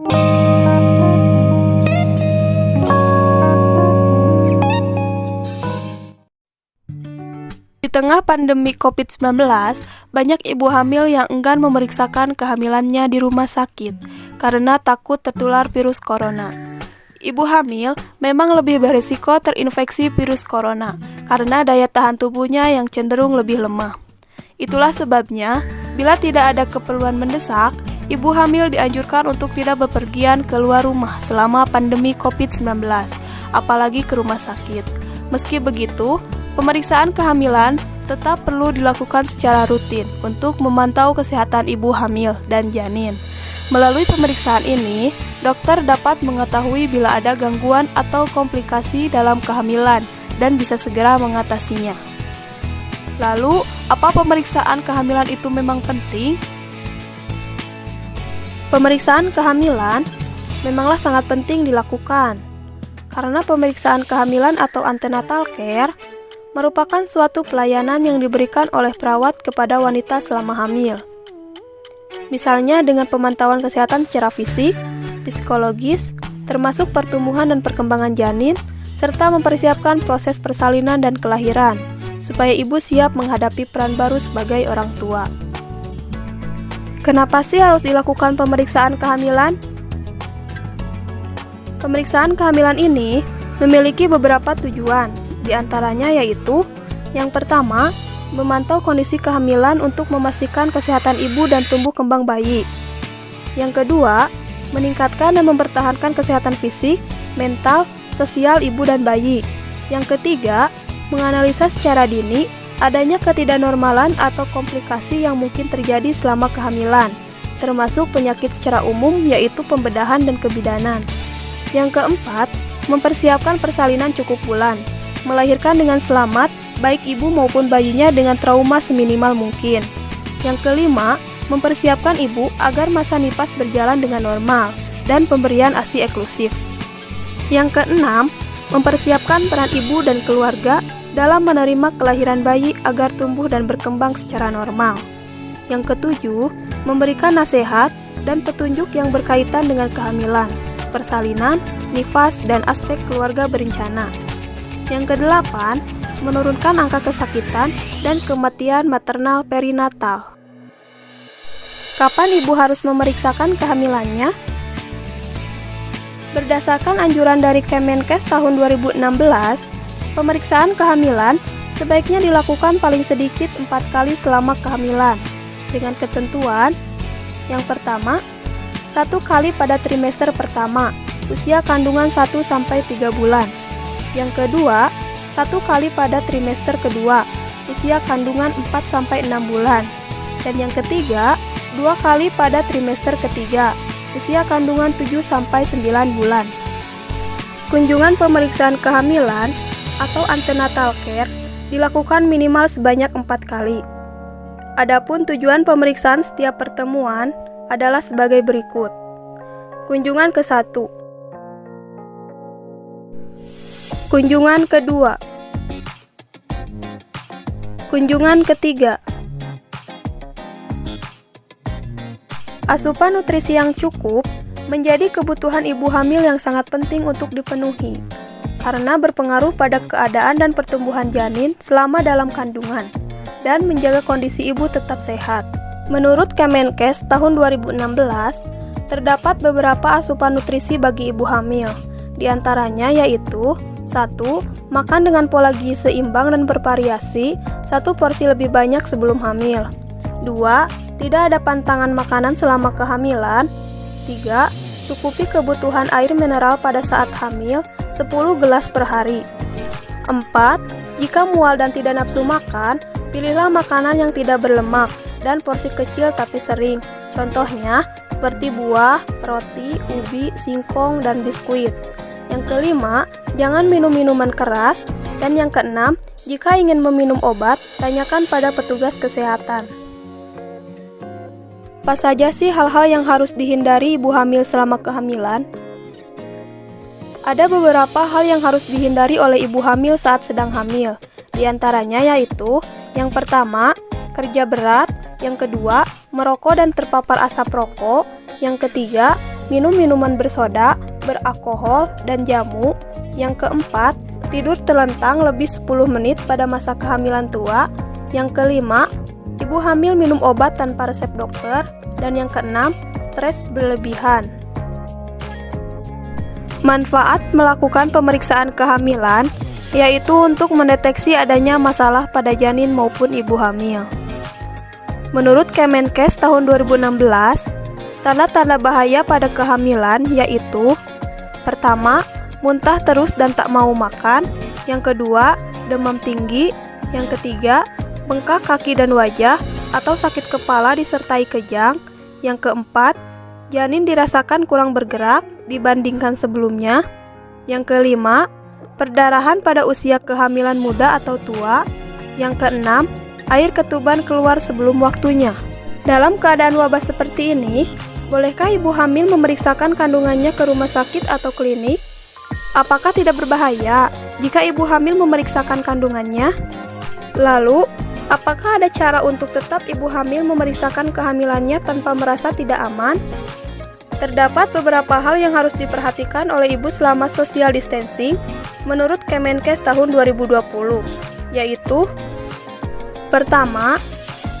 Di tengah pandemi COVID-19, banyak ibu hamil yang enggan memeriksakan kehamilannya di rumah sakit karena takut tertular virus corona. Ibu hamil memang lebih berisiko terinfeksi virus corona karena daya tahan tubuhnya yang cenderung lebih lemah. Itulah sebabnya, bila tidak ada keperluan mendesak, ibu hamil dianjurkan untuk tidak bepergian keluar rumah selama pandemi COVID-19, apalagi ke rumah sakit. Meski begitu, pemeriksaan kehamilan tetap perlu dilakukan secara rutin untuk memantau kesehatan ibu hamil dan janin. Melalui pemeriksaan ini, dokter dapat mengetahui bila ada gangguan atau komplikasi dalam kehamilan dan bisa segera mengatasinya. Lalu, apa pemeriksaan kehamilan itu memang penting? Pemeriksaan kehamilan memanglah sangat penting dilakukan, karena pemeriksaan kehamilan atau antenatal care merupakan suatu pelayanan yang diberikan oleh perawat kepada wanita selama hamil. Misalnya dengan pemantauan kesehatan secara fisik, psikologis, termasuk pertumbuhan dan perkembangan janin, serta mempersiapkan proses persalinan dan kelahiran, supaya ibu siap menghadapi peran baru sebagai orang tua. Kenapa sih harus dilakukan pemeriksaan kehamilan? Pemeriksaan kehamilan ini memiliki beberapa tujuan, di antaranya yaitu yang pertama, memantau kondisi kehamilan untuk memastikan kesehatan ibu dan tumbuh kembang bayi. Yang kedua, meningkatkan dan mempertahankan kesehatan fisik, mental, sosial ibu dan bayi. Yang ketiga, menganalisa secara dini adanya ketidaknormalan atau komplikasi yang mungkin terjadi selama kehamilan, termasuk penyakit secara umum yaitu pembedahan dan kebidanan. Yang keempat, mempersiapkan persalinan cukup bulan, melahirkan dengan selamat, baik ibu maupun bayinya dengan trauma seminimal mungkin. Yang kelima, mempersiapkan ibu agar masa nifas berjalan dengan normal, dan pemberian ASI eksklusif. Yang keenam, mempersiapkan peran ibu dan keluarga dalam menerima kelahiran bayi agar tumbuh dan berkembang secara normal. Yang ketujuh, memberikan nasihat dan petunjuk yang berkaitan dengan kehamilan, persalinan, nifas, dan aspek keluarga berencana. Yang kedelapan, menurunkan angka kesakitan dan kematian maternal perinatal. Kapan ibu harus memeriksakan kehamilannya? Berdasarkan anjuran dari Kemenkes tahun 2016, pemeriksaan kehamilan sebaiknya dilakukan paling sedikit 4 kali selama kehamilan, dengan ketentuan yang pertama, 1 kali pada trimester pertama, usia kandungan 1-3 bulan. Yang kedua, 1 kali pada trimester kedua, usia kandungan 4-6 bulan. Dan yang ketiga, 2 kali pada trimester ketiga, usia kandungan 7-9 bulan. Kunjungan pemeriksaan kehamilan atau antenatal care dilakukan minimal sebanyak 4 kali. Adapun tujuan pemeriksaan setiap pertemuan adalah sebagai berikut. Kunjungan ke-1, kunjungan kedua, kunjungan ketiga. Asupan nutrisi yang cukup menjadi kebutuhan ibu hamil yang sangat penting untuk dipenuhi, karena berpengaruh pada keadaan dan pertumbuhan janin selama dalam kandungan, dan menjaga kondisi ibu tetap sehat. Menurut Kemenkes tahun 2016, terdapat beberapa asupan nutrisi bagi ibu hamil, di antaranya yaitu 1. Makan dengan pola gizi seimbang dan bervariasi, 1 porsi lebih banyak sebelum hamil. 2. Tidak ada pantangan makanan selama kehamilan. 3. Cukupi kebutuhan air mineral pada saat hamil, 10 gelas per hari. 4. Jika mual dan tidak nafsu makan, pilihlah makanan yang tidak berlemak dan porsi kecil tapi sering. Contohnya, seperti buah, roti, ubi, singkong, dan biskuit. Yang kelima, jangan minum minuman keras. Dan yang keenam, jika ingin meminum obat, tanyakan pada petugas kesehatan. Apa saja sih hal-hal yang harus dihindari ibu hamil selama kehamilan? Ada beberapa hal yang harus dihindari oleh ibu hamil saat sedang hamil. Di antaranya yaitu, yang pertama, kerja berat. Yang kedua, merokok dan terpapar asap rokok. Yang ketiga, minum minuman bersoda, beralkohol, dan jamu. Yang keempat, tidur terlentang lebih 10 menit pada masa kehamilan tua. Yang kelima, ibu hamil minum obat tanpa resep dokter. Dan yang keenam, stres berlebihan. Manfaat melakukan pemeriksaan kehamilan yaitu untuk mendeteksi adanya masalah pada janin maupun ibu hamil. Menurut Kemenkes tahun 2016, tanda-tanda bahaya pada kehamilan yaitu: pertama, muntah terus dan tak mau makan. Yang kedua, demam tinggi. Yang ketiga, bengkak kaki dan wajah atau sakit kepala disertai kejang. Yang keempat, janin dirasakan kurang bergerak dibandingkan sebelumnya. Yang kelima, perdarahan pada usia kehamilan muda atau tua. Yang keenam, air ketuban keluar sebelum waktunya. Dalam keadaan wabah seperti ini, bolehkah ibu hamil memeriksakan kandungannya ke rumah sakit atau klinik? Apakah tidak berbahaya jika ibu hamil memeriksakan kandungannya? Lalu, apakah ada cara untuk tetap ibu hamil memeriksakan kehamilannya tanpa merasa tidak aman? Terdapat beberapa hal yang harus diperhatikan oleh ibu selama social distancing menurut Kemenkes tahun 2020, yaitu: pertama,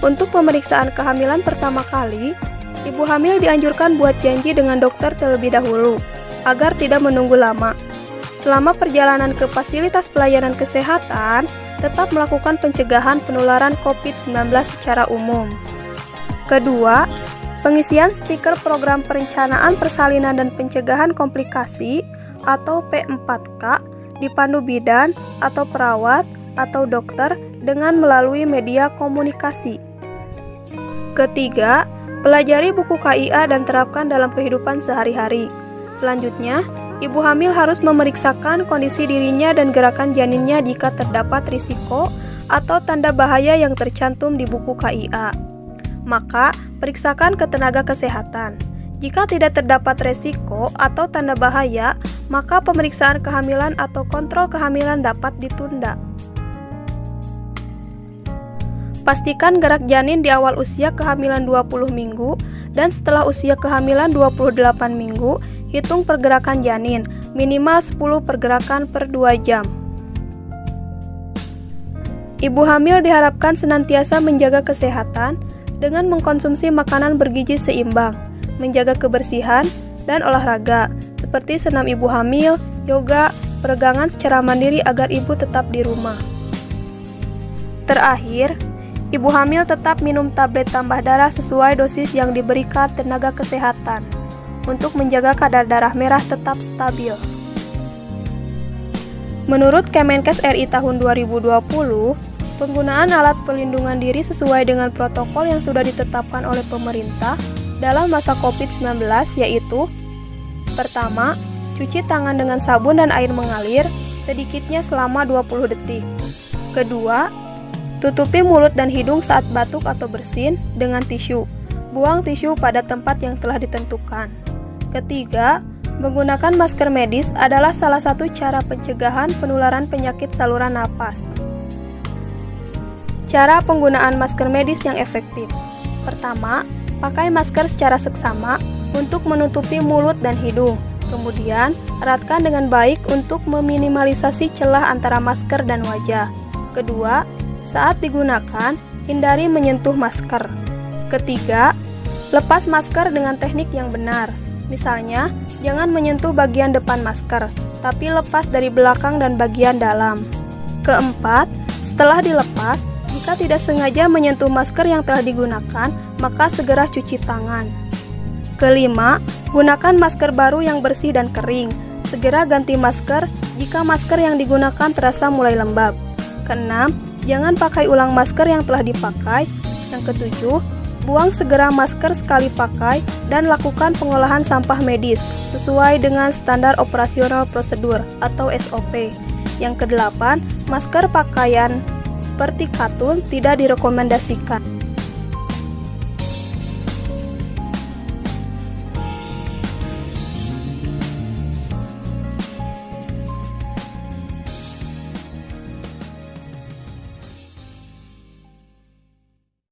untuk pemeriksaan kehamilan pertama kali, ibu hamil dianjurkan buat janji dengan dokter terlebih dahulu, agar tidak menunggu lama. Selama perjalanan ke fasilitas pelayanan kesehatan, tetap melakukan pencegahan penularan COVID-19 secara umum. Kedua, pengisian stiker program perencanaan persalinan dan pencegahan komplikasi atau P4K dipandu bidan atau perawat atau dokter dengan melalui media komunikasi. Ketiga, pelajari buku KIA dan terapkan dalam kehidupan sehari-hari. Selanjutnya, ibu hamil harus memeriksakan kondisi dirinya dan gerakan janinnya jika terdapat risiko atau tanda bahaya yang tercantum di buku KIA. Maka, periksakan ke tenaga kesehatan. Jika tidak terdapat resiko atau tanda bahaya, maka pemeriksaan kehamilan atau kontrol kehamilan dapat ditunda. Pastikan gerak janin di awal usia kehamilan 20 minggu dan setelah usia kehamilan 28 minggu, hitung pergerakan janin, minimal 10 pergerakan per 2 jam. Ibu hamil diharapkan senantiasa menjaga kesehatan dengan mengkonsumsi makanan bergizi seimbang, menjaga kebersihan, dan olahraga, seperti senam ibu hamil, yoga, peregangan secara mandiri agar ibu tetap di rumah. Terakhir, ibu hamil tetap minum tablet tambah darah sesuai dosis yang diberikan tenaga kesehatan untuk menjaga kadar darah merah tetap stabil. Menurut Kemenkes RI tahun 2020, penggunaan alat pelindungan diri sesuai dengan protokol yang sudah ditetapkan oleh pemerintah dalam masa COVID-19 yaitu: pertama, cuci tangan dengan sabun dan air mengalir sedikitnya selama 20 detik. Kedua, tutupi mulut dan hidung saat batuk atau bersin dengan tisu. Buang tisu pada tempat yang telah ditentukan. Ketiga, menggunakan masker medis adalah salah satu cara pencegahan penularan penyakit saluran napas. Cara penggunaan masker medis yang efektif. Pertama, pakai masker secara seksama untuk menutupi mulut dan hidung. Kemudian, eratkan dengan baik untuk meminimalisasi celah antara masker dan wajah. Kedua, saat digunakan, hindari menyentuh masker. Ketiga, lepas masker dengan teknik yang benar. Misalnya, jangan menyentuh bagian depan masker, tapi lepas dari belakang dan bagian dalam. Keempat, setelah dilepas, jika tidak sengaja menyentuh masker yang telah digunakan, maka segera cuci tangan. Kelima, gunakan masker baru yang bersih dan kering. Segera ganti masker jika masker yang digunakan terasa mulai lembab. Keenam, jangan pakai ulang masker yang telah dipakai. Yang ketujuh, buang segera masker sekali pakai dan lakukan pengolahan sampah medis sesuai dengan standar operasional prosedur atau SOP. Yang kedelapan, masker pakaian seperti katun tidak direkomendasikan.